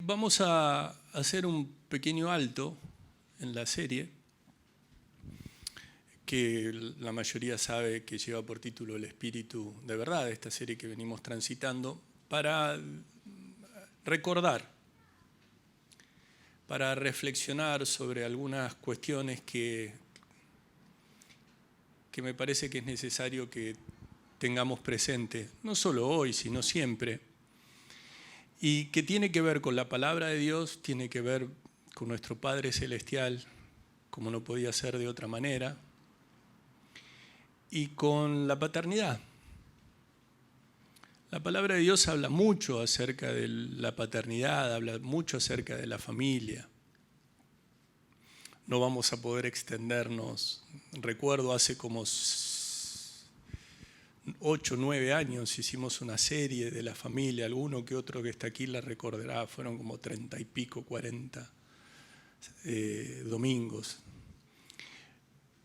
Vamos a hacer un pequeño alto en la serie, que la mayoría sabe que lleva por título El Espíritu de Verdad, esta serie que venimos transitando, para recordar, para reflexionar sobre algunas cuestiones que me parece que es necesario que tengamos presente, no solo hoy, sino siempre, y que tiene que ver con la palabra de Dios, tiene que ver con nuestro Padre Celestial, como no podía ser de otra manera, y con la paternidad. La palabra de Dios habla mucho acerca de la paternidad, habla mucho acerca de la familia. No vamos a poder extendernos. Recuerdo hace como 8 o 9 años hicimos una serie de la familia, alguno que otro que está aquí la recordará, fueron como 30 y pico, 40 domingos.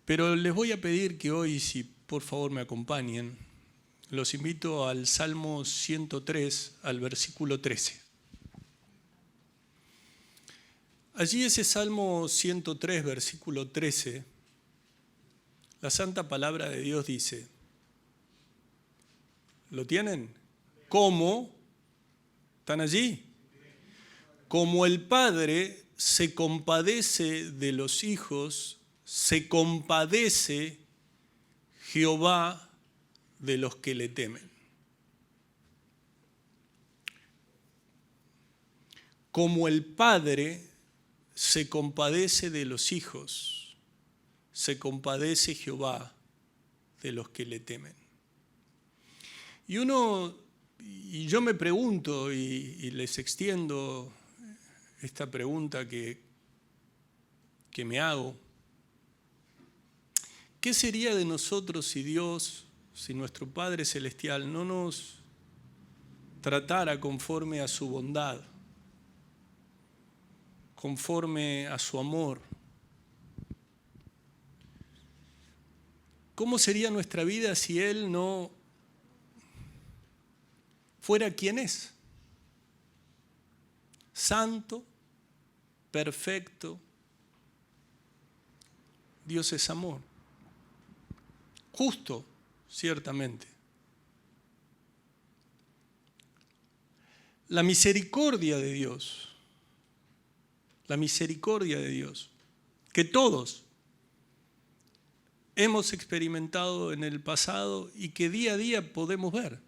Pero les voy a pedir que hoy, si por favor me acompañen, los invito al Salmo 103, al versículo 13. Allí ese Salmo 103, versículo 13, la santa palabra de Dios dice, ¿lo tienen? ¿Cómo? ¿Están allí? Como el Padre se compadece de los hijos, se compadece Jehová de los que le temen. Como el Padre se compadece de los hijos, se compadece Jehová de los que le temen. Y yo me pregunto y les extiendo esta pregunta que me hago. ¿Qué sería de nosotros si Dios, si nuestro Padre Celestial no nos tratara conforme a su bondad, conforme a su amor? ¿Cómo sería nuestra vida si Él no fuera quien es? Santo, perfecto. Dios es amor. Justo, ciertamente. La misericordia de Dios, que todos hemos experimentado en el pasado y que día a día podemos ver.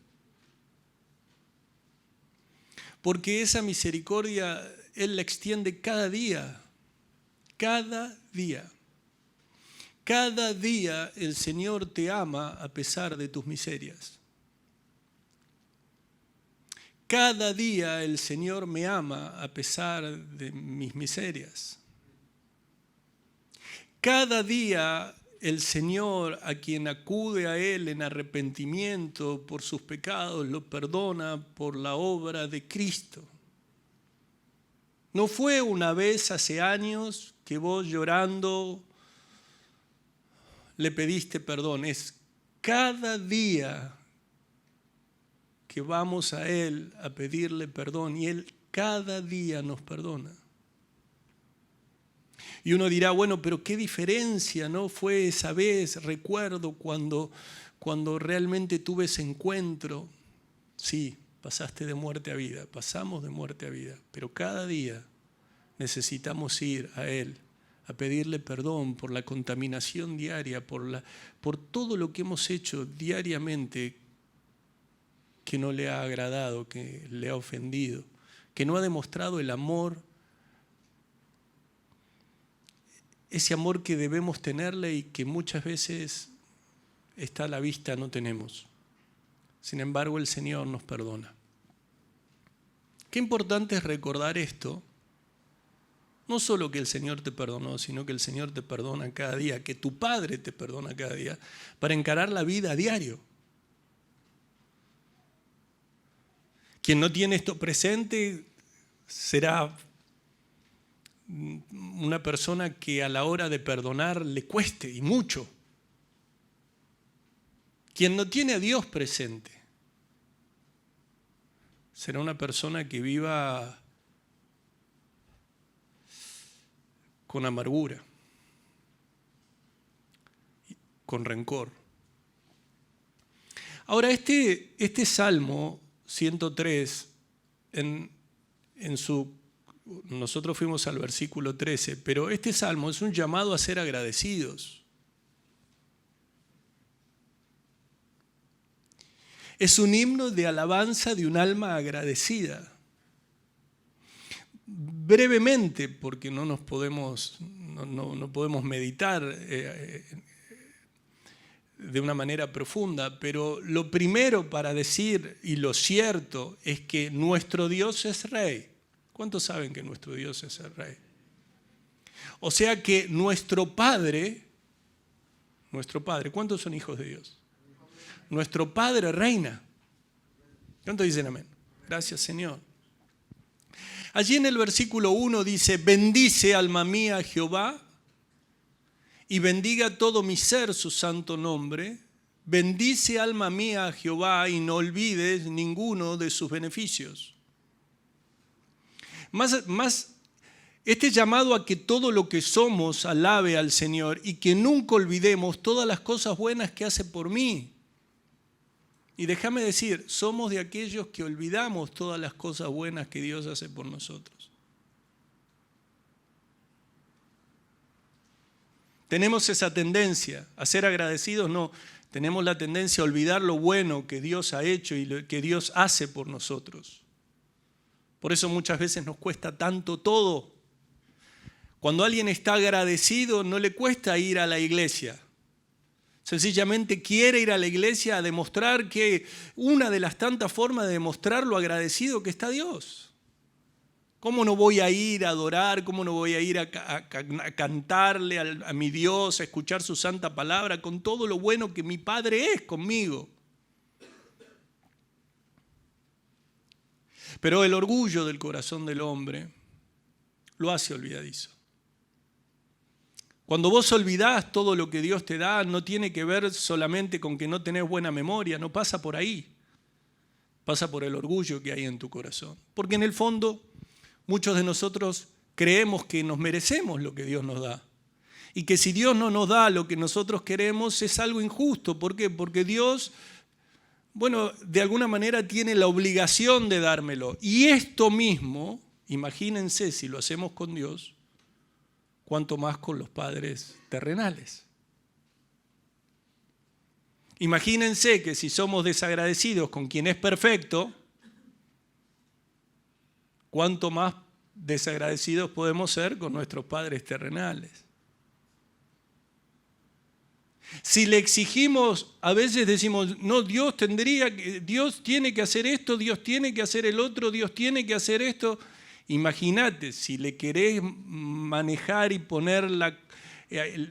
Porque esa misericordia Él la extiende cada día, cada día. Cada día el Señor te ama a pesar de tus miserias. Cada día el Señor me ama a pesar de mis miserias. Cada día el Señor, a quien acude a Él en arrepentimiento por sus pecados, lo perdona por la obra de Cristo. No fue una vez hace años que vos llorando le pediste perdón, es cada día que vamos a Él a pedirle perdón y Él cada día nos perdona. Y uno dirá, bueno, pero qué diferencia, ¿no? Fue esa vez, recuerdo cuando realmente tuve ese encuentro. Sí, pasaste de muerte a vida, pasamos de muerte a vida, pero cada día necesitamos ir a Él a pedirle perdón por la contaminación diaria, por todo lo que hemos hecho diariamente que no le ha agradado, que le ha ofendido, que no ha demostrado el amor, ese amor que debemos tenerle y que muchas veces está a la vista, no tenemos. Sin embargo, el Señor nos perdona. Qué importante es recordar esto. No solo que el Señor te perdonó, sino que el Señor te perdona cada día, que tu Padre te perdona cada día, para encarar la vida a diario. Quien no tiene esto presente será una persona que a la hora de perdonar le cueste, y mucho. Quien no tiene a Dios presente será una persona que viva con amargura, con rencor. Ahora, este Salmo 103, nosotros fuimos al versículo 13, pero este Salmo es un llamado a ser agradecidos. Es un himno de alabanza de un alma agradecida. Brevemente, porque no podemos meditar de una manera profunda, pero lo primero para decir, y lo cierto, es que nuestro Dios es Rey. ¿Cuántos saben que nuestro Dios es el Rey? O sea que nuestro Padre, ¿cuántos son hijos de Dios? Nuestro Padre reina. ¿Cuántos dicen amén? Gracias, Señor. Allí en el versículo 1 dice, bendice alma mía a Jehová y bendiga todo mi ser su santo nombre. Bendice alma mía a Jehová y no olvides ninguno de sus beneficios. Este llamado a que todo lo que somos alabe al Señor y que nunca olvidemos todas las cosas buenas que hace por mí. Y déjame decir, somos de aquellos que olvidamos todas las cosas buenas que Dios hace por nosotros. Tenemos esa tendencia a ser agradecidos, no. Tenemos la tendencia a olvidar lo bueno que Dios ha hecho y lo que Dios hace por nosotros. Por eso muchas veces nos cuesta tanto todo. Cuando alguien está agradecido, no le cuesta ir a la iglesia. Sencillamente quiere ir a la iglesia a demostrar que una de las tantas formas de demostrar lo agradecido que está Dios. ¿Cómo no voy a ir a adorar? ¿Cómo no voy a ir a cantarle a mi Dios, a escuchar su santa palabra con todo lo bueno que mi Padre es conmigo? Pero el orgullo del corazón del hombre lo hace olvidadizo. Cuando vos olvidás todo lo que Dios te da, no tiene que ver solamente con que no tenés buena memoria, no pasa por ahí. Pasa por el orgullo que hay en tu corazón. Porque en el fondo, muchos de nosotros creemos que nos merecemos lo que Dios nos da. Y que si Dios no nos da lo que nosotros queremos, es algo injusto. ¿Por qué? Porque Dios, de alguna manera tiene la obligación de dármelo. Y esto mismo, imagínense si lo hacemos con Dios, cuanto más con los padres terrenales. Imagínense que si somos desagradecidos con quien es perfecto, cuánto más desagradecidos podemos ser con nuestros padres terrenales. Si le exigimos, a veces decimos, no, Dios tiene que hacer esto, Dios tiene que hacer el otro, Dios tiene que hacer esto. Imagínate, si le querés manejar y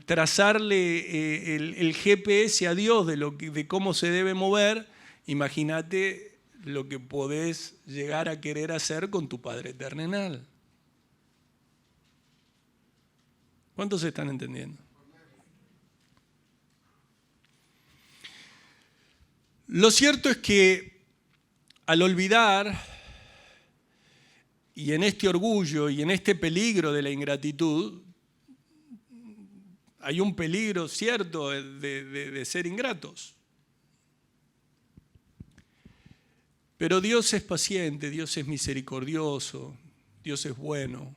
trazarle el GPS a Dios de cómo se debe mover, imagínate lo que podés llegar a querer hacer con tu Padre terrenal. ¿Cuántos se están entendiendo? Lo cierto es que al olvidar, y en este orgullo y en este peligro de la ingratitud, hay un peligro cierto de ser ingratos. Pero Dios es paciente, Dios es misericordioso, Dios es bueno.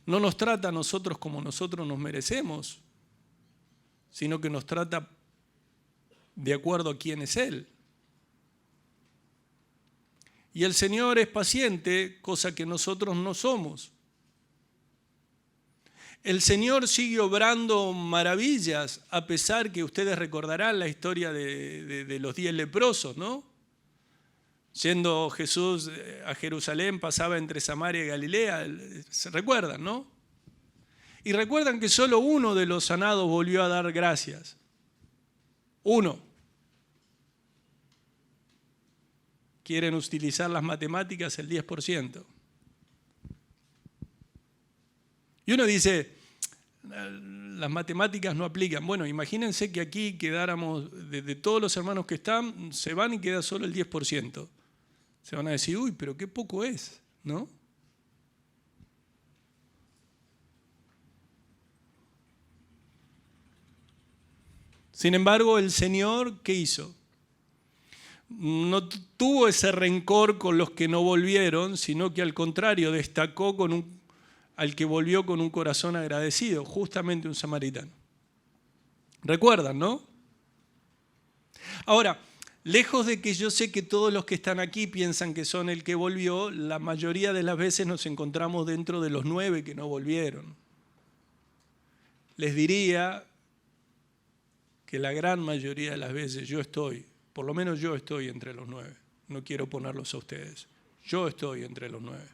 No nos trata a nosotros como nosotros nos merecemos, sino que nos trata de acuerdo a quién es Él. Y el Señor es paciente, cosa que nosotros no somos. El Señor sigue obrando maravillas, a pesar que ustedes recordarán la historia de los 10 leprosos, ¿no? Yendo Jesús a Jerusalén, pasaba entre Samaria y Galilea, ¿se recuerdan, no? Y recuerdan que solo uno de los sanados volvió a dar gracias. Uno. Quieren utilizar las matemáticas, el 10%. Y uno dice, las matemáticas no aplican. Bueno, imagínense que aquí quedáramos, de todos los hermanos que están, se van y queda solo el 10%. Se van a decir, uy, pero qué poco es, ¿no? Sin embargo, el Señor, ¿qué hizo? No tuvo ese rencor con los que no volvieron, sino que al contrario, destacó al que volvió con un corazón agradecido, justamente un samaritano. ¿Recuerdan, no? Ahora, lejos de que yo sé que todos los que están aquí piensan que son el que volvió, la mayoría de las veces nos encontramos dentro de los 9 que no volvieron. Les diría que la gran mayoría de las veces por lo menos yo estoy entre los 9. No quiero ponerlos a ustedes. Yo estoy entre los 9.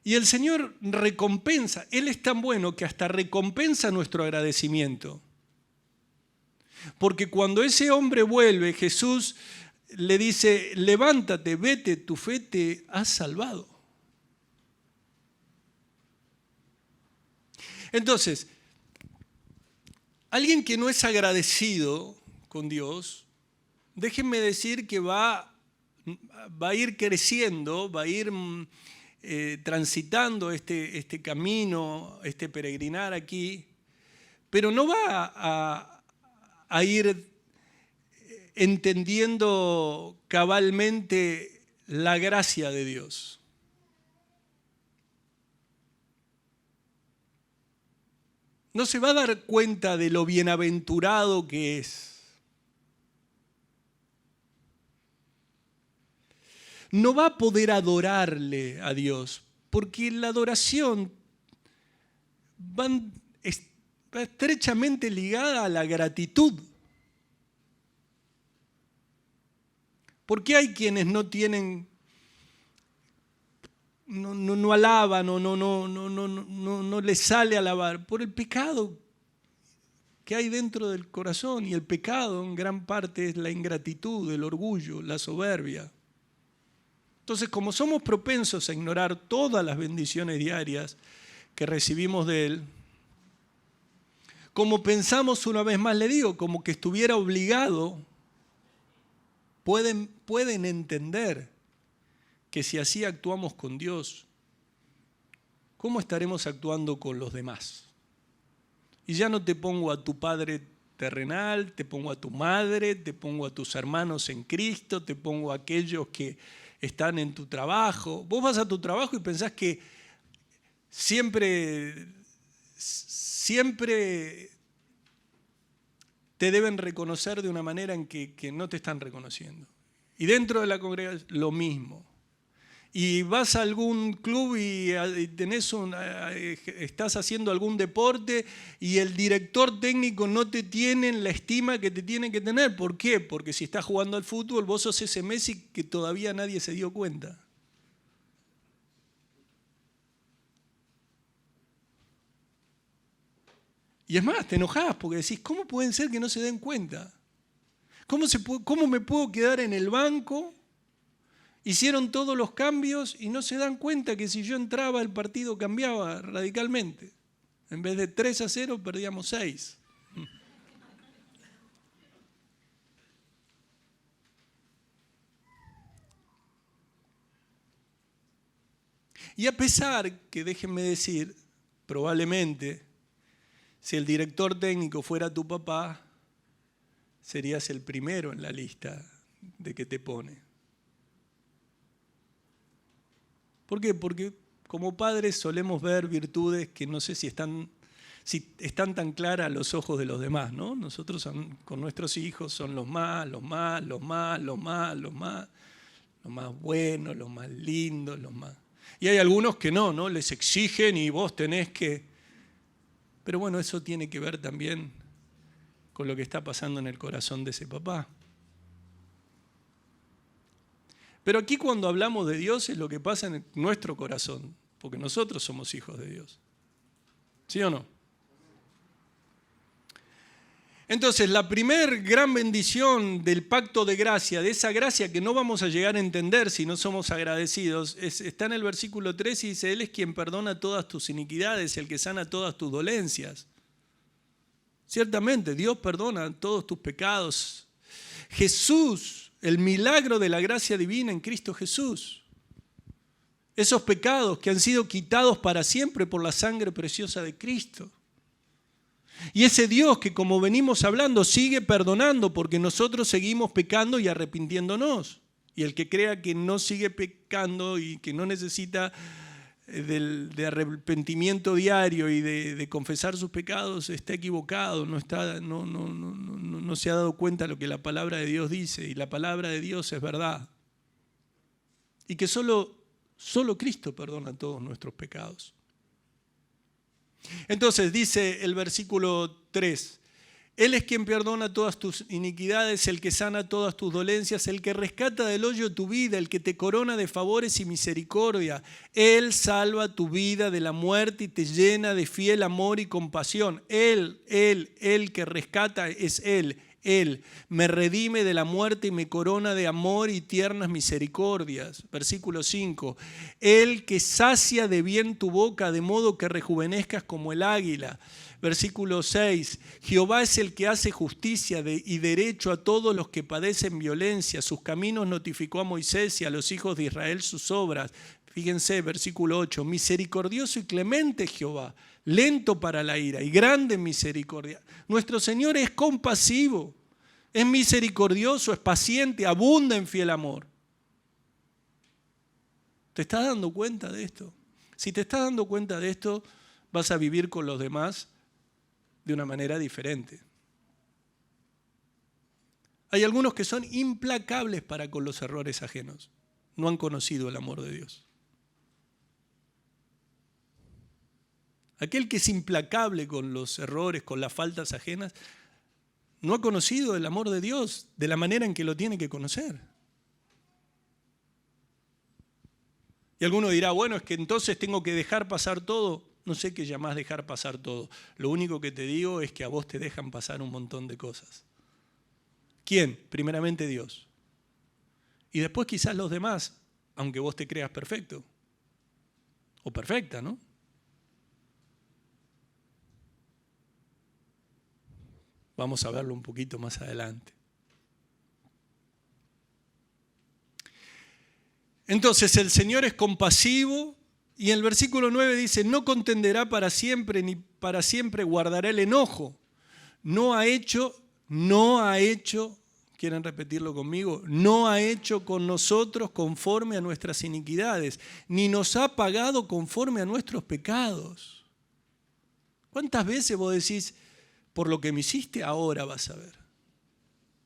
Y el Señor recompensa. Él es tan bueno que hasta recompensa nuestro agradecimiento. Porque cuando ese hombre vuelve, Jesús le dice, levántate, vete, tu fe te ha salvado. Entonces, alguien que no es agradecido con Dios, déjenme decir que va a ir creciendo, va a ir transitando este camino, este peregrinar aquí, pero no va a ir entendiendo cabalmente la gracia de Dios. No se va a dar cuenta de lo bienaventurado que es. No va a poder adorarle a Dios, porque la adoración va estrechamente ligada a la gratitud. ¿Por qué hay quienes no tienen, no alaban o no les sale alabar? Por el pecado que hay dentro del corazón, y el pecado en gran parte es la ingratitud, el orgullo, la soberbia. Entonces, como somos propensos a ignorar todas las bendiciones diarias que recibimos de Él, como pensamos, una vez más le digo, como que estuviera obligado, pueden entender que si así actuamos con Dios, ¿cómo estaremos actuando con los demás? Y ya no te pongo a tu padre terrenal, te pongo a tu madre, te pongo a tus hermanos en Cristo, te pongo a aquellos que están en tu trabajo. Vos vas a tu trabajo y pensás que siempre te deben reconocer de una manera en que no te están reconociendo. Y dentro de la congregación, lo mismo. Y vas a algún club y estás haciendo algún deporte y el director técnico no te tiene la estima que te tiene que tener. ¿Por qué? Porque si estás jugando al fútbol, vos sos ese Messi que todavía nadie se dio cuenta. Y es más, te enojás porque decís, ¿cómo pueden ser que no se den cuenta? ¿Cómo me puedo quedar en el banco? Hicieron todos los cambios y no se dan cuenta que si yo entraba el partido cambiaba radicalmente. En vez de 3-0 perdíamos 6. Y a pesar que, déjenme decir, probablemente, si el director técnico fuera tu papá, serías el primero en la lista de que te pone. ¿Por qué? Porque como padres solemos ver virtudes que no sé si están tan claras a los ojos de los demás, ¿no? Nosotros con nuestros hijos son los más buenos, los más lindos, los más... Y hay algunos que no, les exigen y vos tenés que... Pero bueno, eso tiene que ver también con lo que está pasando en el corazón de ese papá. Pero aquí cuando hablamos de Dios es lo que pasa en nuestro corazón, porque nosotros somos hijos de Dios. ¿Sí o no? Entonces, la primer gran bendición del pacto de gracia, de esa gracia que no vamos a llegar a entender si no somos agradecidos, está en el versículo 3 y dice, Él es quien perdona todas tus iniquidades, el que sana todas tus dolencias. Ciertamente, Dios perdona todos tus pecados. Jesús, el milagro de la gracia divina en Cristo Jesús. Esos pecados que han sido quitados para siempre por la sangre preciosa de Cristo. Y ese Dios que, como venimos hablando, sigue perdonando porque nosotros seguimos pecando y arrepintiéndonos. Y el que crea que no sigue pecando y que no necesita de arrepentimiento diario y de confesar sus pecados está equivocado, no se ha dado cuenta de lo que la palabra de Dios dice. Y la palabra de Dios es verdad. Y que solo Cristo perdona todos nuestros pecados. Entonces dice el versículo 3, Él es quien perdona todas tus iniquidades, el que sana todas tus dolencias, el que rescata del hoyo tu vida, el que te corona de favores y misericordia. Él salva tu vida de la muerte y te llena de fiel amor y compasión. Él que rescata es Él. Él me redime de la muerte y me corona de amor y tiernas misericordias. Versículo 5. Él que sacia de bien tu boca, de modo que rejuvenezcas como el águila. Versículo 6. Jehová es el que hace justicia y derecho a todos los que padecen violencia. Sus caminos notificó a Moisés y a los hijos de Israel sus obras. Fíjense, versículo 8. Misericordioso y clemente Jehová, lento para la ira y grande en misericordia. Nuestro Señor es compasivo, es misericordioso, es paciente, abunda en fiel amor. ¿Te estás dando cuenta de esto? Si te estás dando cuenta de esto, vas a vivir con los demás de una manera diferente. Hay algunos que son implacables para con los errores ajenos. No han conocido el amor de Dios. Aquel que es implacable con los errores, con las faltas ajenas, no ha conocido el amor de Dios de la manera en que lo tiene que conocer. Y alguno dirá, bueno, es que entonces tengo que dejar pasar todo. No sé qué llamás dejar pasar todo. Lo único que te digo es que a vos te dejan pasar un montón de cosas. ¿Quién? Primeramente Dios. Y después quizás los demás, aunque vos te creas perfecto. O perfecta, ¿no? Vamos a verlo un poquito más adelante. Entonces el Señor es compasivo y en el versículo 9 dice, no contenderá para siempre ni para siempre guardará el enojo. No ha hecho, ¿quieren repetirlo conmigo? No ha hecho con nosotros conforme a nuestras iniquidades, ni nos ha pagado conforme a nuestros pecados. ¿Cuántas veces vos decís, por lo que me hiciste, ahora vas a ver?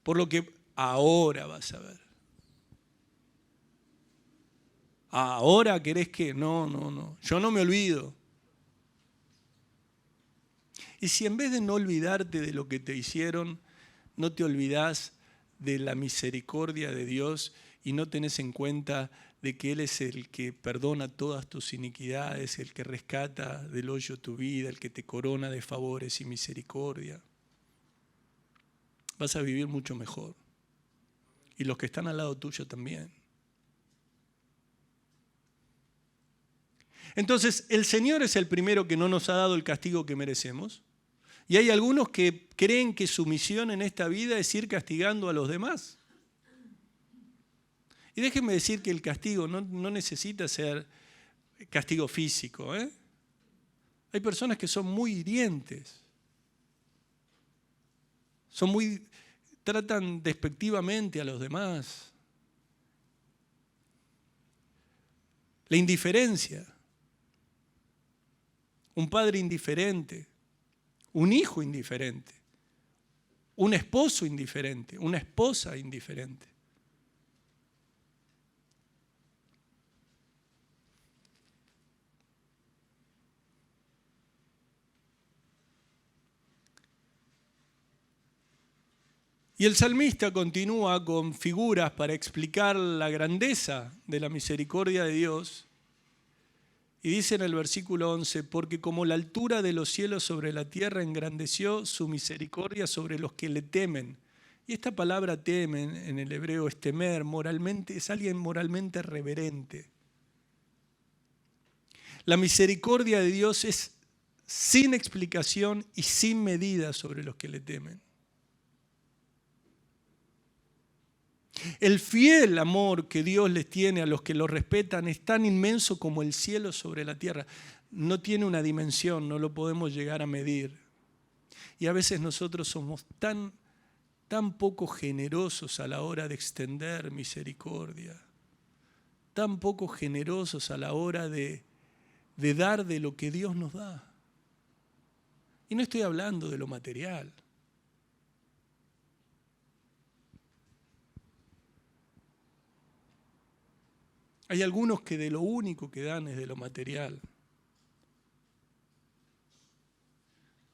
Por lo que ahora vas a ver. ¿Ahora querés que? No. Yo no me olvido. Y si en vez de no olvidarte de lo que te hicieron, no te olvidás de la misericordia de Dios y no tenés en cuenta de que Él es el que perdona todas tus iniquidades, el que rescata del hoyo tu vida, el que te corona de favores y misericordia, vas a vivir mucho mejor. Y los que están al lado tuyo también. Entonces, el Señor es el primero que no nos ha dado el castigo que merecemos. Y hay algunos que creen que su misión en esta vida es ir castigando a los demás. Y déjenme decir que el castigo no necesita ser castigo físico. Hay personas que son muy hirientes. Tratan despectivamente a los demás. La indiferencia. Un padre indiferente. Un hijo indiferente. Un esposo indiferente. Una esposa indiferente. Y el salmista continúa con figuras para explicar la grandeza de la misericordia de Dios. Y dice en el versículo 11, porque como la altura de los cielos sobre la tierra engrandeció su misericordia sobre los que le temen. Y esta palabra temen en el hebreo es temer, moralmente, es alguien moralmente reverente. La misericordia de Dios es sin explicación y sin medida sobre los que le temen. El fiel amor que Dios les tiene a los que lo respetan es tan inmenso como el cielo sobre la tierra. No tiene una dimensión, no lo podemos llegar a medir. Y a veces nosotros somos tan poco generosos a la hora de extender misericordia, tan poco generosos a la hora de dar de lo que Dios nos da. Y no estoy hablando de lo material. Hay algunos que de lo único que dan es de lo material.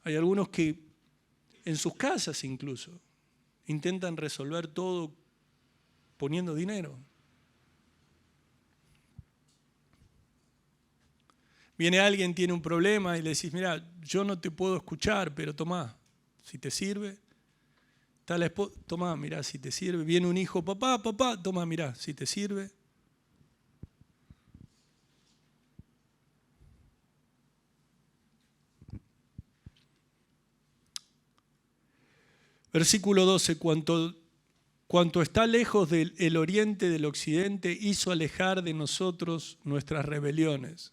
Hay algunos que en sus casas incluso intentan resolver todo poniendo dinero. Viene alguien, tiene un problema y le decís, mira, yo no te puedo escuchar, pero tomá, si te sirve. Está la esposa, tomá, mirá, si te sirve. Viene un hijo, papá, tomá, mirá, si te sirve. Versículo 12, cuanto está lejos del oriente del occidente, hizo alejar de nosotros nuestras rebeliones.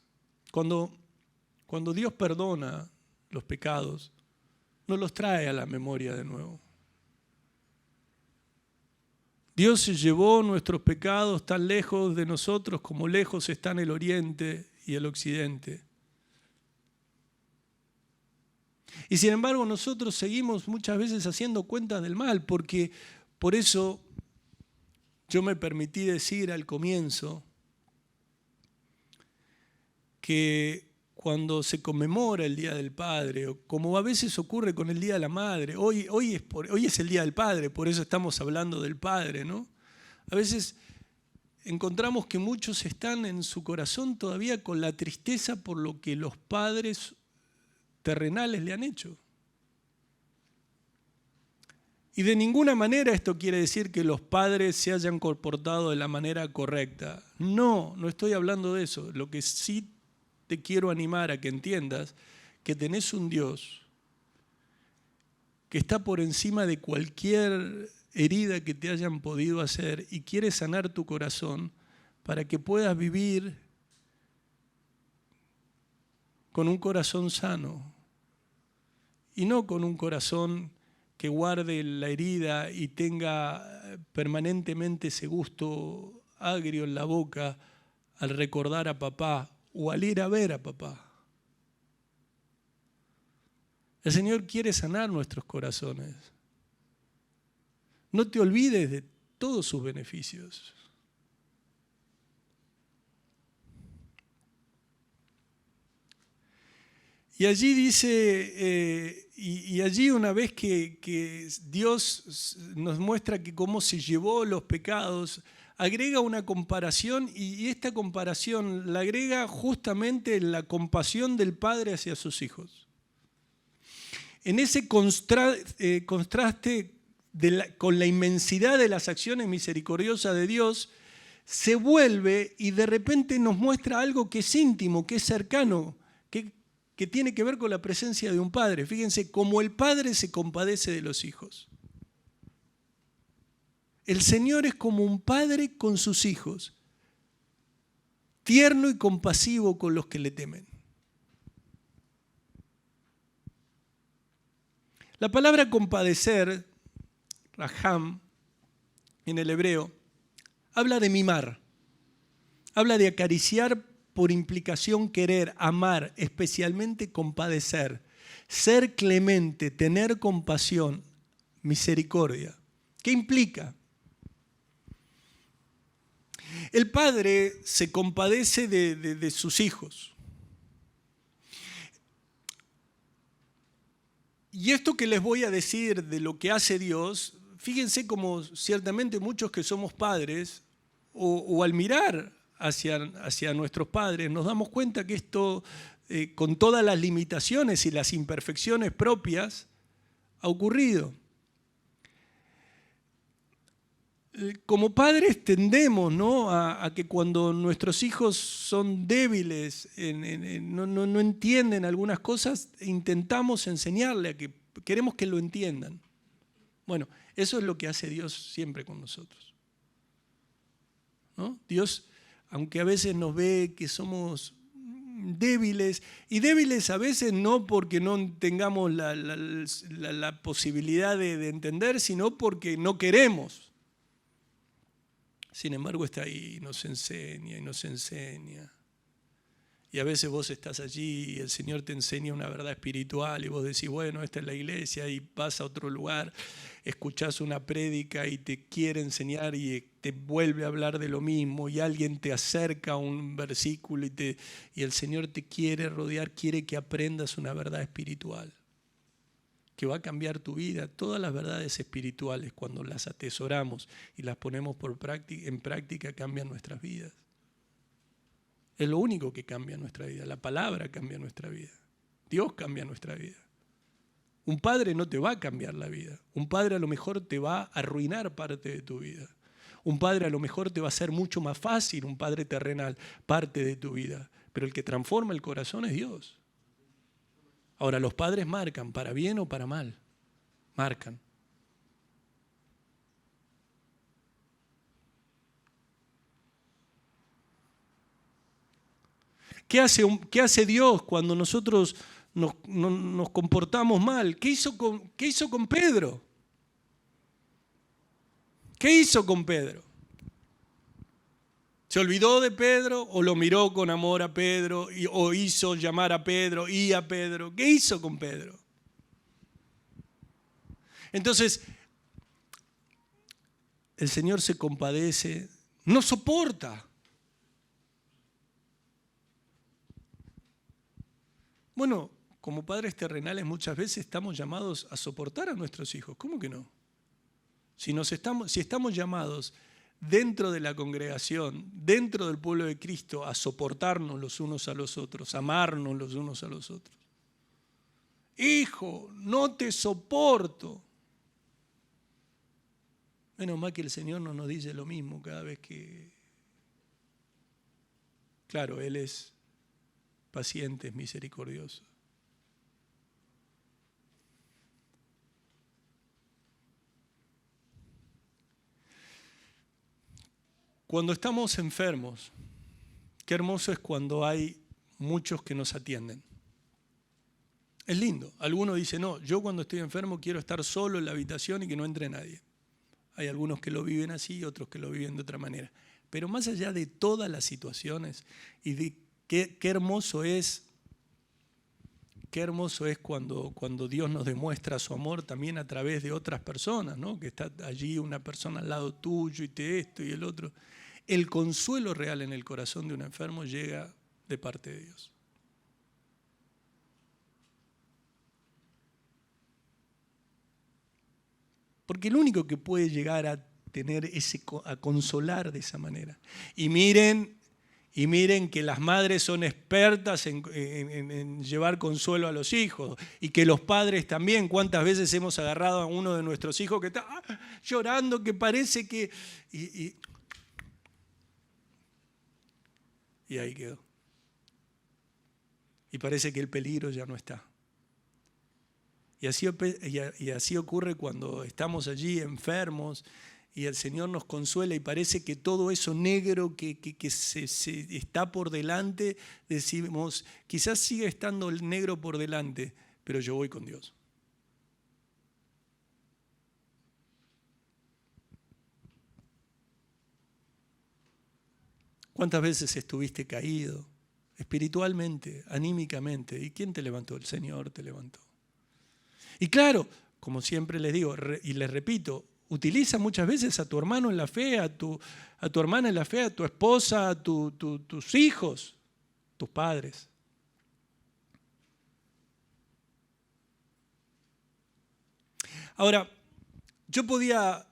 Cuando Dios perdona los pecados, no los trae a la memoria de nuevo. Dios se llevó nuestros pecados tan lejos de nosotros como lejos están el oriente y el occidente. Y sin embargo nosotros seguimos muchas veces haciendo cuentas del mal, porque por eso yo me permití decir al comienzo que cuando se conmemora el Día del Padre, o como a veces ocurre con el Día de la Madre, hoy es el Día del Padre, por eso estamos hablando del Padre, ¿no? A veces encontramos que muchos están en su corazón todavía con la tristeza por lo que los padres terrenales le han hecho. Y de ninguna manera esto quiere decir que los padres se hayan comportado de la manera correcta. No estoy hablando de eso. Lo que sí te quiero animar a que entiendas que tenés un Dios que está por encima de cualquier herida que te hayan podido hacer y quiere sanar tu corazón para que puedas vivir con un corazón sano y no con un corazón que guarde la herida y tenga permanentemente ese gusto agrio en la boca al recordar a papá o al ir a ver a papá. El Señor quiere sanar nuestros corazones. No te olvides de todos sus beneficios. Y allí dice, y allí una vez que Dios nos muestra que cómo se llevó los pecados, agrega una comparación y esta comparación la agrega justamente en la compasión del Padre hacia sus hijos. En ese contraste con la inmensidad de las acciones misericordiosas de Dios, se vuelve y de repente nos muestra algo que es íntimo, que es cercano, que tiene que ver con la presencia de un padre. Fíjense, cómo el padre se compadece de los hijos. El Señor es como un padre con sus hijos, tierno y compasivo con los que le temen. La palabra compadecer, raham, en el hebreo, habla de mimar, habla de acariciar, por implicación querer, amar, especialmente compadecer, ser clemente, tener compasión, misericordia. ¿Qué implica? El padre se compadece de sus hijos. Y esto que les voy a decir de lo que hace Dios, fíjense como ciertamente muchos que somos padres, o al mirar hacia nuestros padres, nos damos cuenta que esto, con todas las limitaciones y las imperfecciones propias, ha ocurrido. Como padres tendemos, ¿no?, a que cuando nuestros hijos son débiles, no entienden algunas cosas, intentamos enseñarle a que queremos que lo entiendan. Bueno, eso es lo que hace Dios siempre con nosotros. ¿no? Dios, aunque a veces nos ve que somos débiles, y débiles a veces no porque no tengamos la posibilidad de entender, sino porque no queremos. Sin embargo está ahí, nos enseña y nos enseña. Y a veces vos estás allí y el Señor te enseña una verdad espiritual y vos decís, bueno, esta es la iglesia, y vas a otro lugar, escuchás una prédica y te quiere enseñar y te vuelve a hablar de lo mismo, y alguien te acerca a un versículo y el Señor te quiere rodear, quiere que aprendas una verdad espiritual que va a cambiar tu vida. Todas las verdades espirituales, cuando las atesoramos y las ponemos en práctica, cambian nuestras vidas. Es lo único que cambia nuestra vida. La palabra cambia nuestra vida. Dios cambia nuestra vida. Un padre no te va a cambiar la vida. Un padre a lo mejor te va a arruinar parte de tu vida. Un padre a lo mejor te va a hacer mucho más fácil, un padre terrenal, parte de tu vida. Pero el que transforma el corazón es Dios. Ahora, los padres marcan, para bien o para mal. Marcan. ¿Qué hace Dios cuando nosotros nos comportamos mal? ¿Qué hizo con Pedro? ¿Qué hizo con Pedro? ¿Se olvidó de Pedro o lo miró con amor a Pedro o hizo llamar a Pedro y a Pedro? ¿Qué hizo con Pedro? Entonces, el Señor se compadece, no soporta. Bueno, como padres terrenales muchas veces estamos llamados a soportar a nuestros hijos. ¿Cómo que no? Si estamos llamados dentro de la congregación, dentro del pueblo de Cristo, a soportarnos los unos a los otros, amarnos los unos a los otros. Hijo, no te soporto. Menos mal que el Señor no nos dice lo mismo cada vez que... Claro, Él es paciente, es misericordioso. Cuando estamos enfermos, qué hermoso es cuando hay muchos que nos atienden. Es lindo. Algunos dicen, no, yo cuando estoy enfermo quiero estar solo en la habitación y que no entre nadie. Hay algunos que lo viven así y otros que lo viven de otra manera. Pero más allá de todas las situaciones y de qué hermoso es cuando Dios nos demuestra su amor también a través de otras personas, ¿no? Que está allí una persona al lado tuyo y esto y el otro. El consuelo real en el corazón de un enfermo llega de parte de Dios. Porque el único que puede llegar a tener a consolar de esa manera. Y miren que las madres son expertas en llevar consuelo a los hijos, y que los padres también. ¿Cuántas veces hemos agarrado a uno de nuestros hijos que está llorando, que parece que... Y ahí quedó. Y parece que el peligro ya no está. Y así ocurre cuando estamos allí enfermos y el Señor nos consuela y parece que todo eso negro que se está por delante, decimos, quizás sigue estando el negro por delante, pero yo voy con Dios. ¿Cuántas veces estuviste caído espiritualmente, anímicamente? ¿Y quién te levantó? El Señor te levantó. Y claro, como siempre les digo y les repito, utiliza muchas veces a tu hermano en la fe, a tu hermana en la fe, a tu esposa, a tus hijos, tus padres. Ahora, yo podía,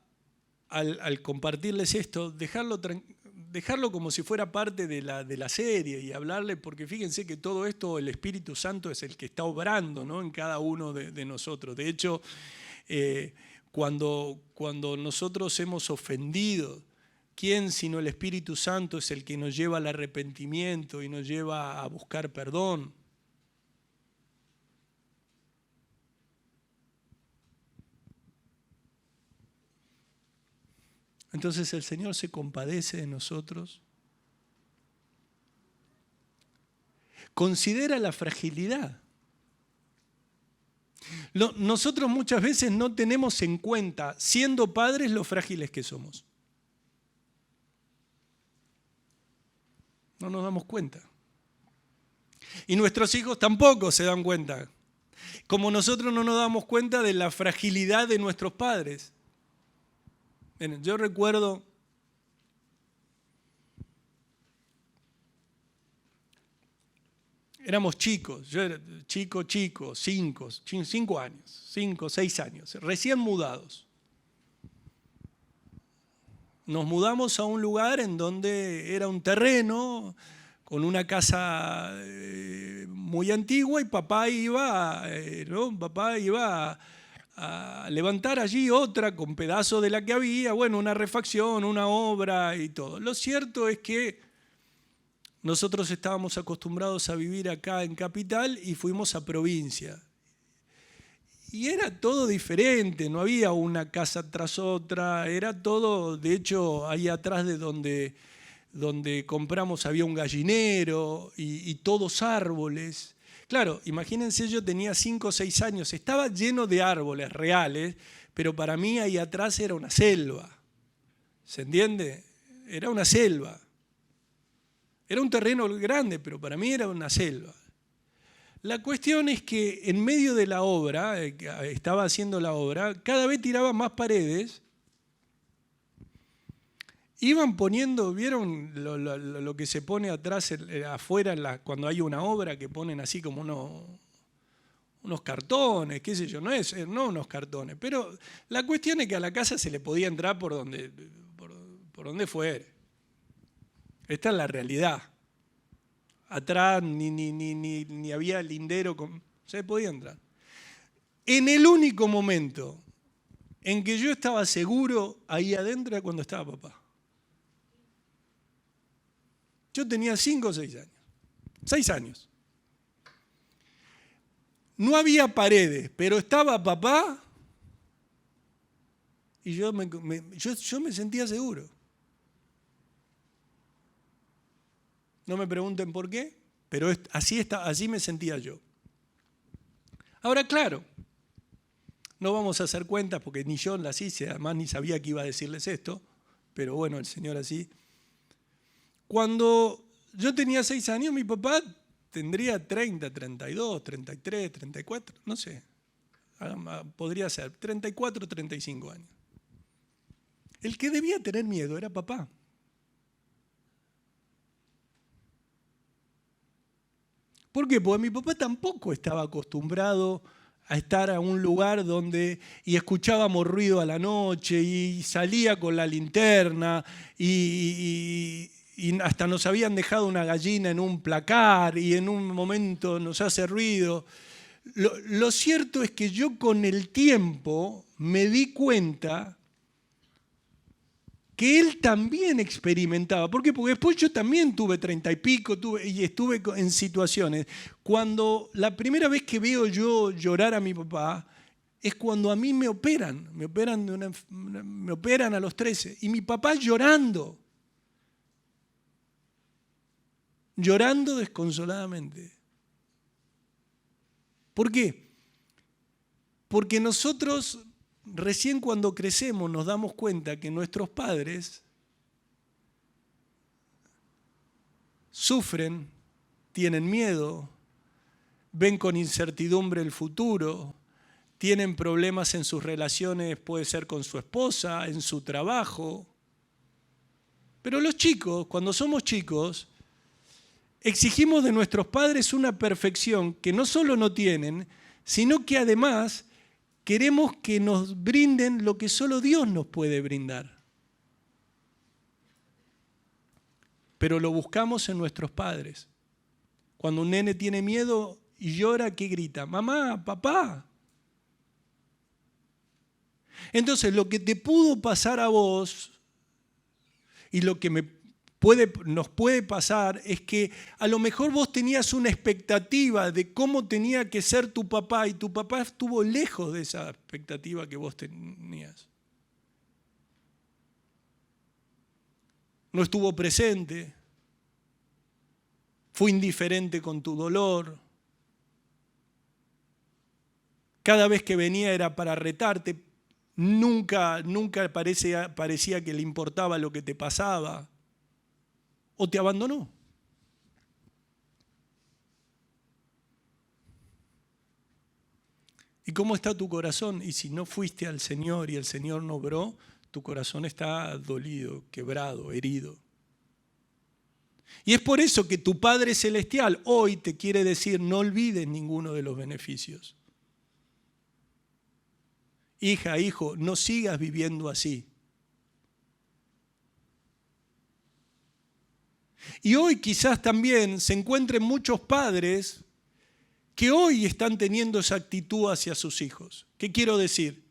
al compartirles esto, dejarlo como si fuera parte de la serie y hablarle, porque fíjense que todo esto, el Espíritu Santo es el que está obrando, ¿no?, en cada uno de nosotros. De hecho, cuando nosotros hemos ofendido, ¿quién sino el Espíritu Santo es el que nos lleva al arrepentimiento y nos lleva a buscar perdón? Entonces el Señor se compadece de nosotros. Considera la fragilidad. Nosotros muchas veces no tenemos en cuenta, siendo padres, lo frágiles que somos. No nos damos cuenta. Y nuestros hijos tampoco se dan cuenta. Como nosotros no nos damos cuenta de la fragilidad de nuestros padres. Miren, yo recuerdo éramos chicos, yo era chico, 5 años, 5, 6 años, recién mudados. Nos mudamos a un lugar en donde era un terreno con una casa muy antigua y papá iba a levantar allí otra con pedazos de la que había, bueno, una refacción, una obra y todo. Lo cierto es que nosotros estábamos acostumbrados a vivir acá en Capital y fuimos a provincia. Y era todo diferente, no había una casa tras otra, era todo, de hecho, ahí atrás de donde compramos había un gallinero y todos árboles. Claro, imagínense, yo tenía 5 o 6 años, estaba lleno de árboles reales, pero para mí ahí atrás era una selva. ¿Se entiende? Era una selva. Era un terreno grande, pero para mí era una selva. La cuestión es que en medio de la obra, estaba haciendo la obra, cada vez tiraban más paredes, iban poniendo, ¿vieron lo que se pone atrás, afuera, cuando hay una obra, que ponen así como unos cartones, qué sé yo, no unos cartones, pero la cuestión es que a la casa se le podía entrar por donde fuera. Esta es la realidad. Atrás ni había lindero, se podía entrar. En el único momento en que yo estaba seguro ahí adentro era cuando estaba papá. Yo tenía 5 o 6 años. 6 años. No había paredes, pero estaba papá y yo me sentía seguro. No me pregunten por qué, pero así me sentía yo. Ahora, claro, no vamos a hacer cuentas porque ni yo las hice, además ni sabía que iba a decirles esto, pero bueno, el Señor así. Cuando yo tenía 6 años, mi papá tendría 30, 32, 33, 34, no sé, podría ser 34, 35 años. El que debía tener miedo era papá. ¿Por qué? Porque mi papá tampoco estaba acostumbrado a estar a un lugar y escuchábamos ruido a la noche y salía con la linterna y hasta nos habían dejado una gallina en un placar y en un momento nos hace ruido. Lo cierto es que yo con el tiempo me di cuenta que él también experimentaba. ¿Por qué? Porque después yo también tuve 30 y pico y estuve en situaciones. Cuando la primera vez que veo yo llorar a mi papá es cuando a mí me operan a los 13 y mi papá llorando desconsoladamente. ¿Por qué? Porque nosotros recién cuando crecemos nos damos cuenta que nuestros padres sufren, tienen miedo, ven con incertidumbre el futuro, tienen problemas en sus relaciones, puede ser con su esposa, en su trabajo. Pero los chicos, cuando somos chicos, exigimos de nuestros padres una perfección que no solo no tienen, sino que además queremos que nos brinden lo que solo Dios nos puede brindar. Pero lo buscamos en nuestros padres. Cuando un nene tiene miedo y llora, ¿qué grita? Mamá, papá. Entonces, lo que te pudo pasar a vos y lo que nos puede pasar es que a lo mejor vos tenías una expectativa de cómo tenía que ser tu papá y tu papá estuvo lejos de esa expectativa que vos tenías. no estuvo presente, fue indiferente con tu dolor. Cada vez que venía era para retarte, nunca parecía que le importaba lo que te pasaba, o te abandonó. ¿Y cómo está tu corazón? Y si no fuiste al Señor y el Señor no obró, tu corazón está dolido, quebrado, herido. Y es por eso que tu Padre Celestial hoy te quiere decir, no olvides ninguno de los beneficios. Hija, hijo, no sigas viviendo así. Y hoy quizás también se encuentren muchos padres que hoy están teniendo esa actitud hacia sus hijos. ¿Qué quiero decir?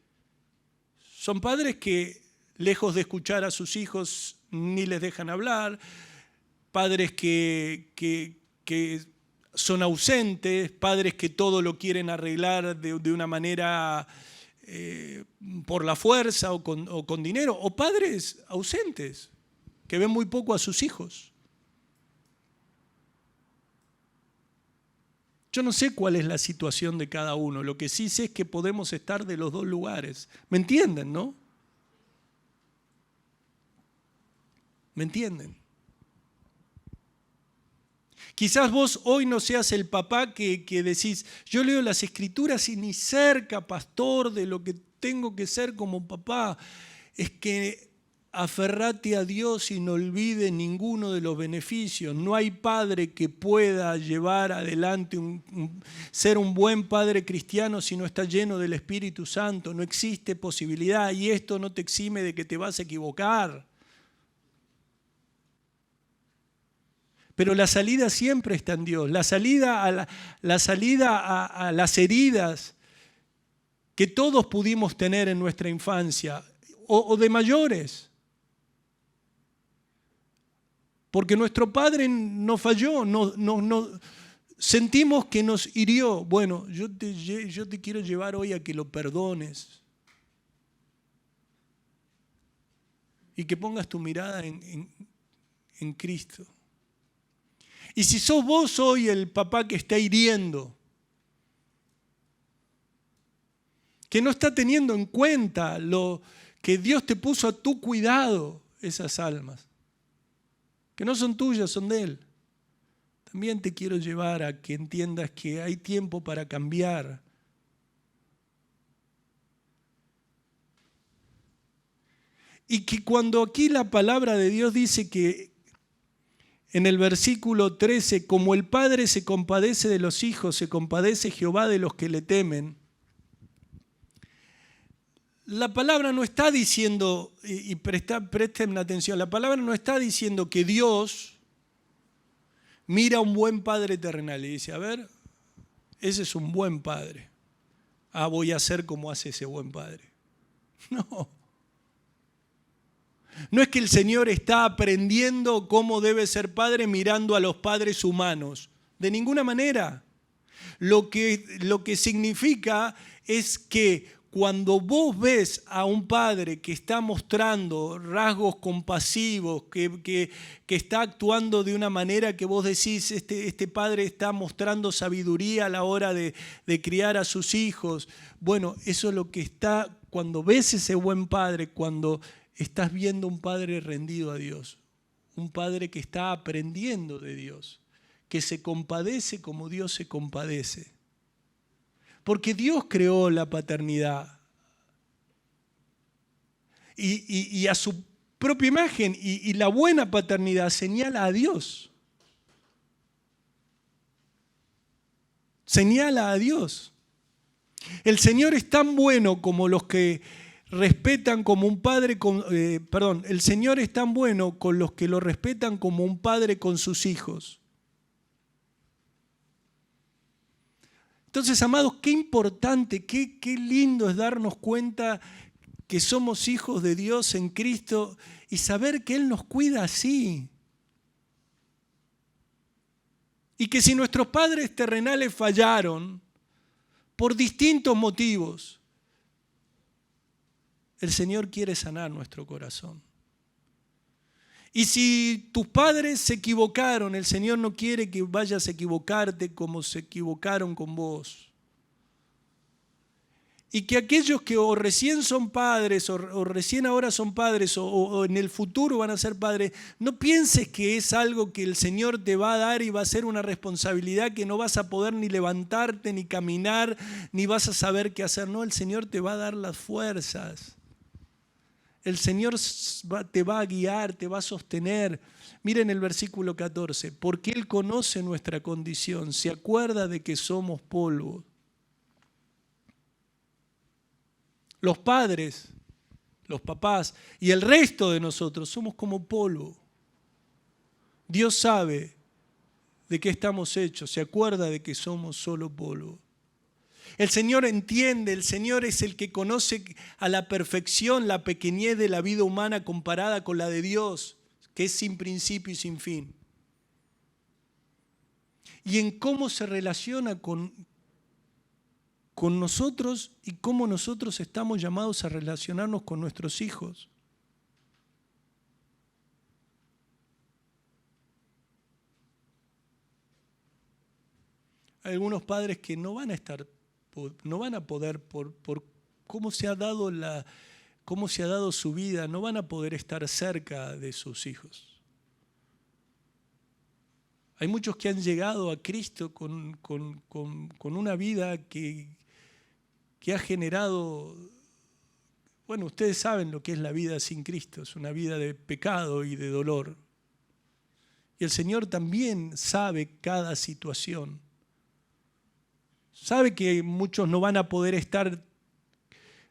Son padres que, lejos de escuchar a sus hijos, ni les dejan hablar, padres que son ausentes, padres que todo lo quieren arreglar de una manera por la fuerza o con dinero, o padres ausentes que ven muy poco a sus hijos. Yo no sé cuál es la situación de cada uno, lo que sí sé es que podemos estar de los dos lugares. ¿Me entienden, no? ¿Me entienden? Quizás vos hoy no seas el papá que decís, yo leo las Escrituras y ni cerca, pastor, de lo que tengo que ser como papá. Es que aferrate a Dios y no olvides ninguno de los beneficios. No hay padre que pueda llevar adelante, ser un buen padre cristiano si no está lleno del Espíritu Santo. No existe posibilidad y esto no te exime de que te vas a equivocar. Pero la salida siempre está en Dios. La salida a las heridas que todos pudimos tener en nuestra infancia o de mayores. Porque nuestro padre no falló, sentimos que nos hirió. Bueno, yo te quiero llevar hoy a que lo perdones y que pongas tu mirada en Cristo. Y si sos vos hoy el papá que está hiriendo, que no está teniendo en cuenta lo que Dios te puso a tu cuidado, esas almas, que no son tuyas, son de Él. También te quiero llevar a que entiendas que hay tiempo para cambiar. Y que cuando aquí la palabra de Dios dice que en el versículo 13, como el Padre se compadece de los hijos, se compadece Jehová de los que le temen. La palabra no está diciendo, y presten atención, la palabra no está diciendo que Dios mira a un buen padre terrenal y dice, a ver, ese es un buen padre. Voy a hacer como hace ese buen padre. No. No es que el Señor está aprendiendo cómo debe ser padre mirando a los padres humanos. De ninguna manera. Lo que significa es que cuando vos ves a un padre que está mostrando rasgos compasivos, que está actuando de una manera que vos decís, este padre está mostrando sabiduría a la hora de criar a sus hijos. Bueno, eso es lo que está, cuando ves ese buen padre, cuando estás viendo un padre rendido a Dios, un padre que está aprendiendo de Dios, que se compadece como Dios se compadece. Porque Dios creó la paternidad y a su propia imagen y la buena paternidad señala a Dios. Señala a Dios. El Señor es tan bueno como los que respetan como un padre, el Señor es tan bueno con los que lo respetan como un padre con sus hijos. Entonces, amados, qué importante, qué lindo es darnos cuenta que somos hijos de Dios en Cristo y saber que Él nos cuida así. Y que si nuestros padres terrenales fallaron por distintos motivos, el Señor quiere sanar nuestro corazón. Y si tus padres se equivocaron, el Señor no quiere que vayas a equivocarte como se equivocaron con vos. Y que aquellos que o recién son padres o recién ahora son padres o en el futuro van a ser padres, no pienses que es algo que el Señor te va a dar y va a ser una responsabilidad que no vas a poder ni levantarte, ni caminar, ni vas a saber qué hacer. No, el Señor te va a dar las fuerzas. El Señor te va a guiar, te va a sostener. Miren el versículo 14. Porque Él conoce nuestra condición, se acuerda de que somos polvo. Los padres, los papás y el resto de nosotros somos como polvo. Dios sabe de qué estamos hechos, se acuerda de que somos solo polvo. El Señor entiende, el Señor es el que conoce a la perfección la pequeñez de la vida humana comparada con la de Dios, que es sin principio y sin fin. Y en cómo se relaciona con nosotros y cómo nosotros estamos llamados a relacionarnos con nuestros hijos. Hay algunos padres que no van a poder por cómo se ha dado su vida, no van a poder estar cerca de sus hijos. Hay muchos que han llegado a Cristo con una vida que ha generado, bueno, ustedes saben lo que es la vida sin Cristo, es una vida de pecado y de dolor. Y el Señor también sabe cada situación. Sabe que muchos no van a poder estar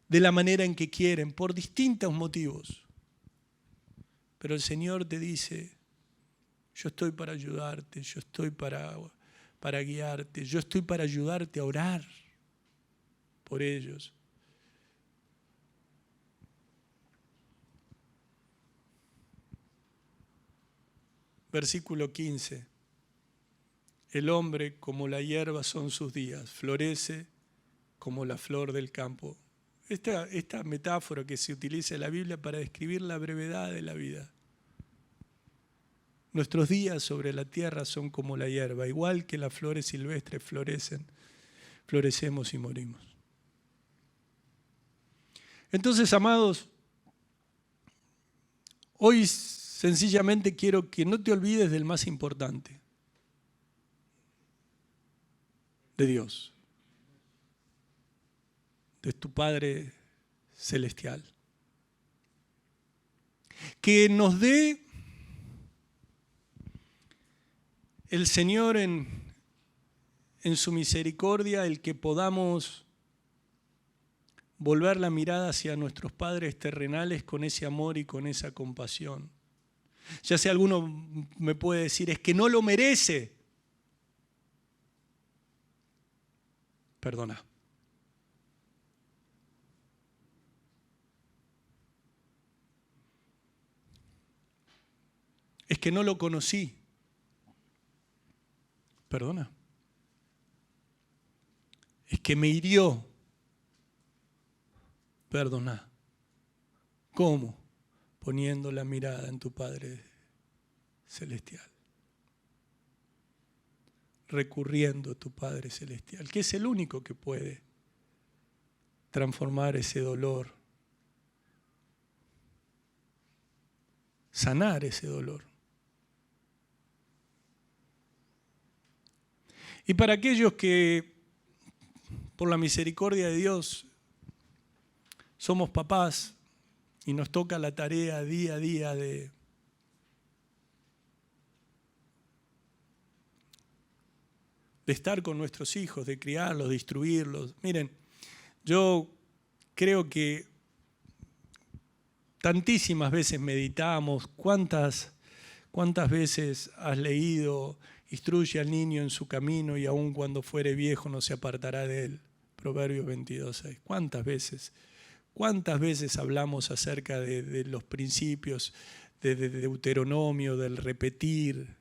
de la manera en que quieren, por distintos motivos. Pero el Señor te dice, yo estoy para ayudarte, yo estoy para guiarte, yo estoy para ayudarte a orar por ellos. Versículo 15. El hombre como la hierba son sus días, florece como la flor del campo. Esta metáfora que se utiliza en la Biblia para describir la brevedad de la vida. Nuestros días sobre la tierra son como la hierba, igual que las flores silvestres florecemos y morimos. Entonces, amados, hoy sencillamente quiero que no te olvides del más importante, de Dios, de tu Padre Celestial. Que nos dé el Señor en su misericordia el que podamos volver la mirada hacia nuestros padres terrenales con ese amor y con esa compasión. Ya sea alguno me puede decir, es que no lo merece. Perdona. Es que no lo conocí. Perdona. Es que me hirió. Perdona. ¿Cómo? Poniendo la mirada en tu Padre Celestial. Recurriendo a tu Padre Celestial, que es el único que puede transformar ese dolor, sanar ese dolor. Y para aquellos que, por la misericordia de Dios, somos papás y nos toca la tarea día a día de estar con nuestros hijos, de criarlos, de instruirlos. Miren, yo creo que tantísimas veces meditamos, cuántas veces has leído, instruye al niño en su camino y aun cuando fuere viejo no se apartará de él. Proverbios 22:6. ¿Cuántas veces hablamos acerca de los principios de Deuteronomio, del repetir?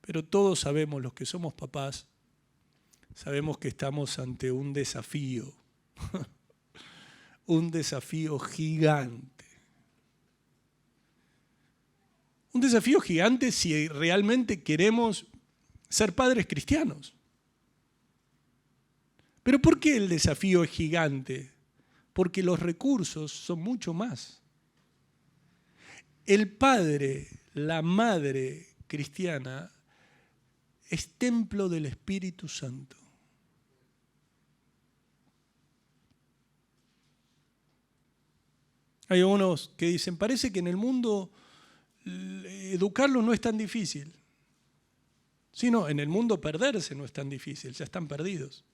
Pero todos sabemos, los que somos papás, sabemos que estamos ante un desafío, un desafío gigante. Un desafío gigante si realmente queremos ser padres cristianos. ¿Pero por qué el desafío es gigante? Porque los recursos son mucho más. El padre, la madre cristiana es templo del Espíritu Santo. Hay algunos que dicen, parece que en el mundo educarlos no es tan difícil. Sí, no, en el mundo perderse no es tan difícil, ya están perdidos.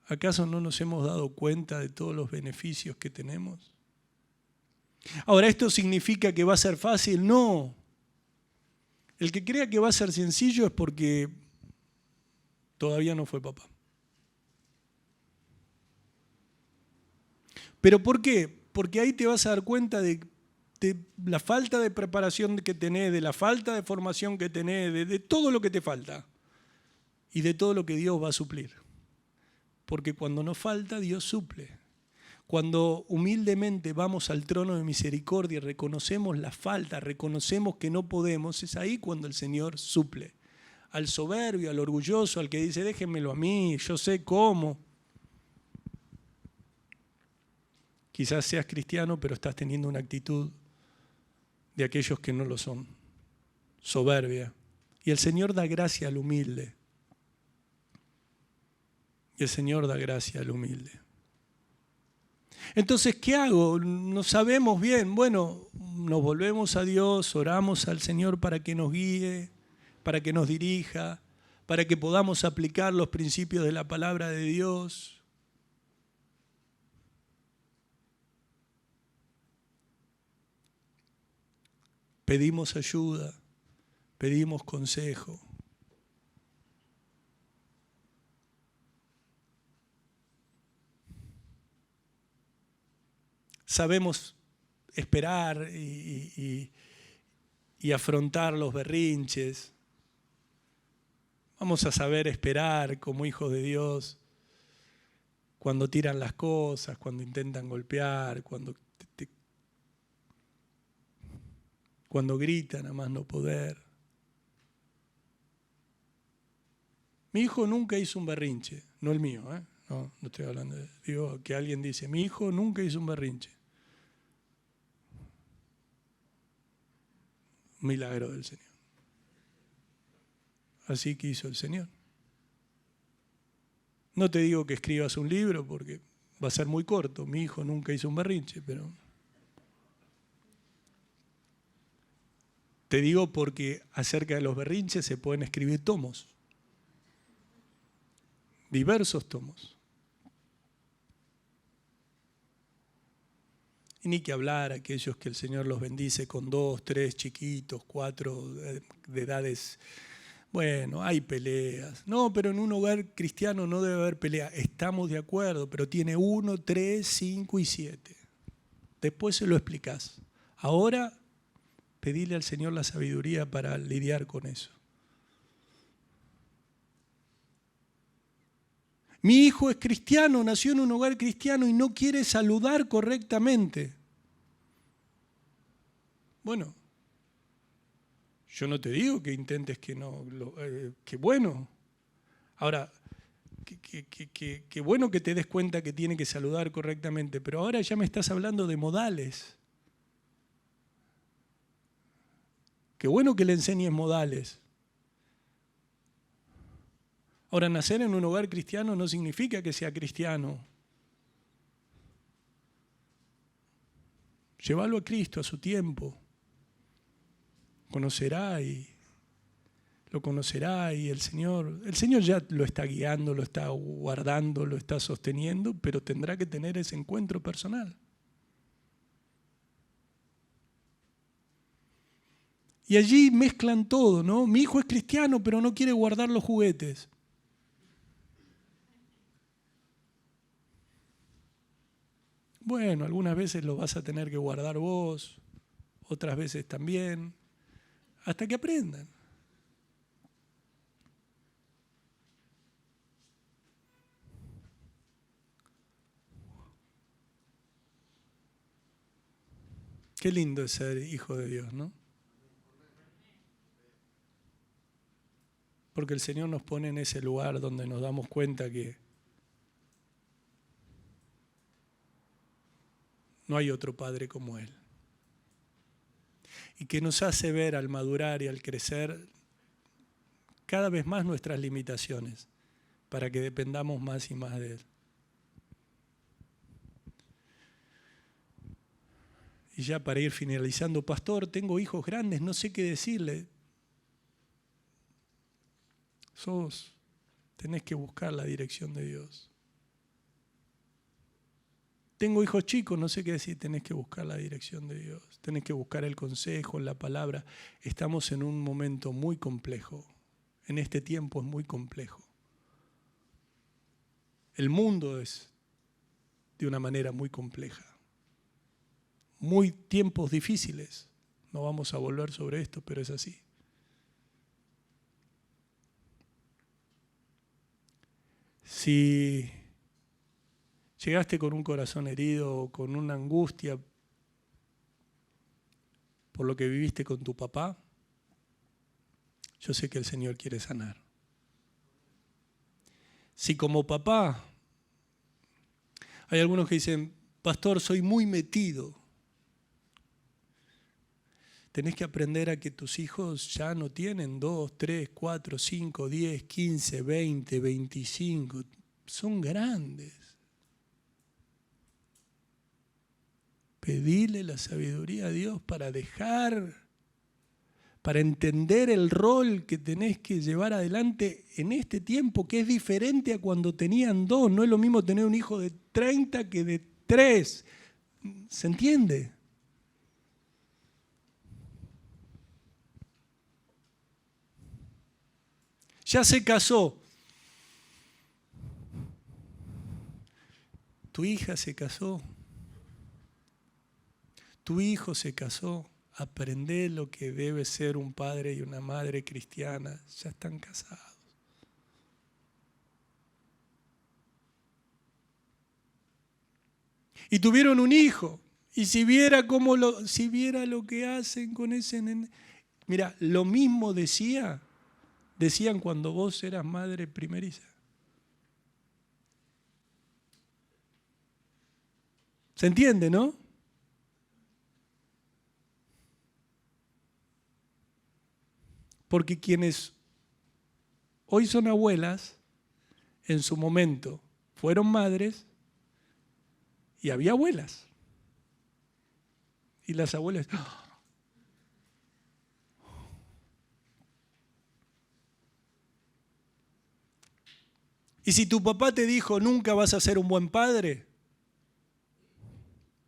¿Acaso no nos hemos dado cuenta de todos los beneficios que tenemos? Ahora, ¿esto significa que va a ser fácil? No. El que crea que va a ser sencillo es porque todavía no fue papá. ¿Pero por qué? Porque ahí te vas a dar cuenta de la falta de preparación que tenés, de la falta de formación que tenés, de todo lo que te falta y de todo lo que Dios va a suplir. Porque cuando nos falta, Dios suple. Cuando humildemente vamos al trono de misericordia y reconocemos la falta, reconocemos que no podemos, es ahí cuando el Señor suple. Al soberbio, al orgulloso, al que dice, déjenmelo a mí, yo sé cómo. Quizás seas cristiano, pero estás teniendo una actitud de aquellos que no lo son. Soberbia. Y el Señor da gracia al humilde. Y el Señor da gracia al humilde. Entonces, ¿qué hago? No sabemos bien. Bueno, nos volvemos a Dios, oramos al Señor para que nos guíe, para que nos dirija, para que podamos aplicar los principios de la palabra de Dios. Pedimos ayuda, pedimos consejo. Sabemos esperar y afrontar los berrinches. Vamos a saber esperar como hijos de Dios cuando tiran las cosas, cuando intentan golpear, cuando gritan a más no poder. Mi hijo nunca hizo un berrinche, no el mío, no estoy hablando de... Digo que alguien dice, mi hijo nunca hizo un berrinche. Un milagro del Señor. Así quiso el Señor. No te digo que escribas un libro porque va a ser muy corto. Mi hijo nunca hizo un berrinche, pero... Te digo porque acerca de los berrinches se pueden escribir tomos. Diversos tomos. Y ni que hablar aquellos que el Señor los bendice con 2, 3 chiquitos, 4 de edades. Bueno, hay peleas. No, pero en un hogar cristiano no debe haber pelea. Estamos de acuerdo, pero tiene 1, 3, 5 y 7. Después se lo explicás. Ahora, pedile al Señor la sabiduría para lidiar con eso. Mi hijo es cristiano, nació en un hogar cristiano y no quiere saludar correctamente. Bueno, yo no te digo que intentes que no, que bueno. Ahora, que bueno que te des cuenta que tiene que saludar correctamente, pero ahora ya me estás hablando de modales. Qué bueno que le enseñes modales. Ahora, nacer en un hogar cristiano no significa que sea cristiano. Llévalo a Cristo a su tiempo. Lo conocerá y el Señor ya lo está guiando, lo está guardando, lo está sosteniendo, pero tendrá que tener ese encuentro personal. Y allí mezclan todo, ¿no? Mi hijo es cristiano, pero no quiere guardar los juguetes. Bueno, algunas veces lo vas a tener que guardar vos, otras veces también, hasta que aprendan. Qué lindo es ser hijo de Dios, ¿no? Porque el Señor nos pone en ese lugar donde nos damos cuenta que no hay otro Padre como Él. Y que nos hace ver al madurar y al crecer cada vez más nuestras limitaciones para que dependamos más y más de Él. Y ya para ir finalizando, pastor, tengo hijos grandes, no sé qué decirle. Tenés que buscar la dirección de Dios. Tengo hijos chicos, no sé qué decir, tenés que buscar la dirección de Dios. Tenés que buscar el consejo, la palabra. Estamos en un momento muy complejo. En este tiempo es muy complejo. El mundo es de una manera muy compleja. Muy tiempos difíciles. No vamos a volver sobre esto, pero es así. Si llegaste con un corazón herido o con una angustia por lo que viviste con tu papá, yo sé que el Señor quiere sanar. Si como papá, hay algunos que dicen, pastor, soy muy metido. Tenés que aprender a que tus hijos ya no tienen 2, 3, 4, 5, 10, 15, 20, 25. Son grandes. Pedile la sabiduría a Dios para entender el rol que tenés que llevar adelante en este tiempo, que es diferente a cuando tenían 2. No es lo mismo tener un hijo de 30 que de 3. ¿Se entiende? Ya se casó. Tu hija se casó. Tu hijo se casó. Aprende lo que debe ser un padre y una madre cristiana. Ya están casados. Y tuvieron un hijo. Y si viera lo que hacen con ese nene. Mira, lo mismo decían cuando vos eras madre primeriza. ¿Se entiende, no? Porque quienes hoy son abuelas, en su momento fueron madres y había abuelas. Y las abuelas... Y si tu papá te dijo, nunca vas a ser un buen padre,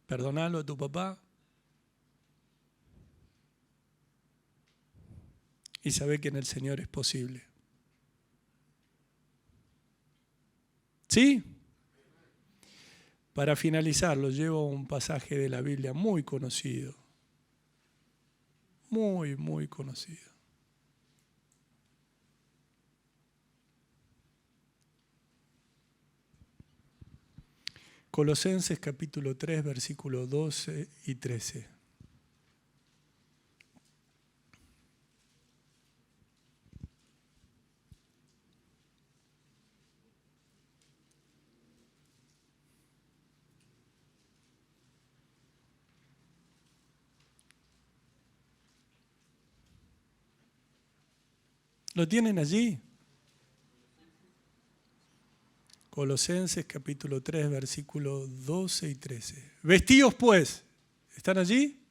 perdonalo a tu papá y sabe que en el Señor es posible. ¿Sí? Para finalizar, lo llevo a un pasaje de la Biblia muy conocido. Muy, muy conocido. Colosenses capítulo 3, versículos 12 y 13. ¿Lo tienen allí? Colosenses capítulo 3, versículos 12 y 13. Vestíos pues, ¿están allí?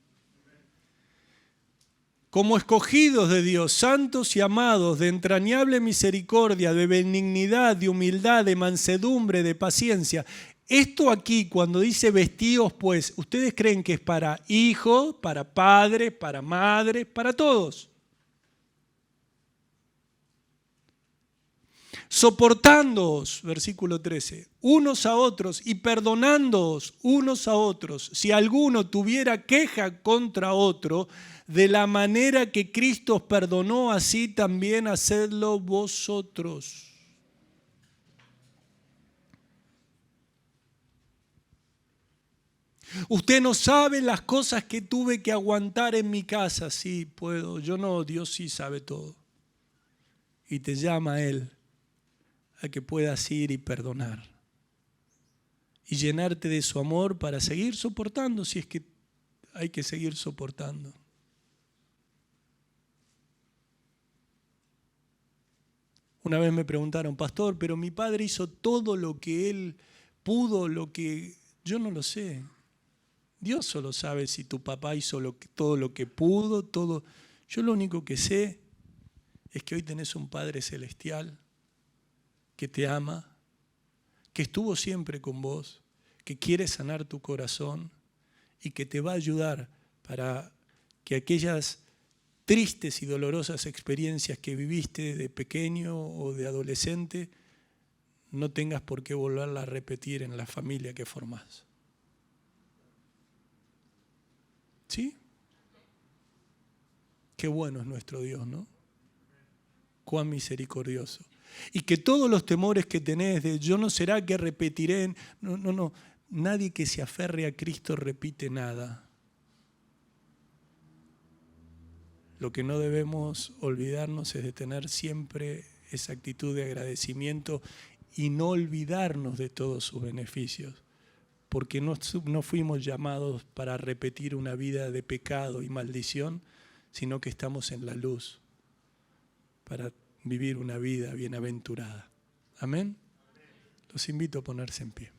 Como escogidos de Dios, santos y amados, de entrañable misericordia, de benignidad, de humildad, de mansedumbre, de paciencia. Esto aquí, cuando dice vestíos pues, ¿ustedes creen que es para hijos, para padres, para madres, para todos? Soportándoos, versículo 13, unos a otros y perdonándoos unos a otros, si alguno tuviera queja contra otro, de la manera que Cristo os perdonó, así también hacedlo vosotros. Usted no sabe las cosas que tuve que aguantar en mi casa. Sí, puedo. Yo no, Dios sí sabe todo. Y te llama a Él a que puedas ir y perdonar. Y llenarte de su amor para seguir soportando si es que hay que seguir soportando. Una vez me preguntaron, pastor, pero mi padre hizo todo lo que él pudo, lo que... Yo no lo sé. Dios solo sabe si tu papá hizo todo lo que pudo, todo. Yo lo único que sé es que hoy tenés un Padre Celestial que te ama, que estuvo siempre con vos, que quiere sanar tu corazón y que te va a ayudar para que aquellas tristes y dolorosas experiencias que viviste de pequeño o de adolescente no tengas por qué volverlas a repetir en la familia que formás. ¿Sí? Qué bueno es nuestro Dios, ¿no? Cuán misericordioso. Y que todos los temores que tenés de yo no será que repetiré, no. Nadie que se aferre a Cristo repite nada. Lo que no debemos olvidarnos es de tener siempre esa actitud de agradecimiento y no olvidarnos de todos sus beneficios, porque no fuimos llamados para repetir una vida de pecado y maldición, sino que estamos en la luz para vivir una vida bienaventurada. Amén. Los invito a ponerse en pie.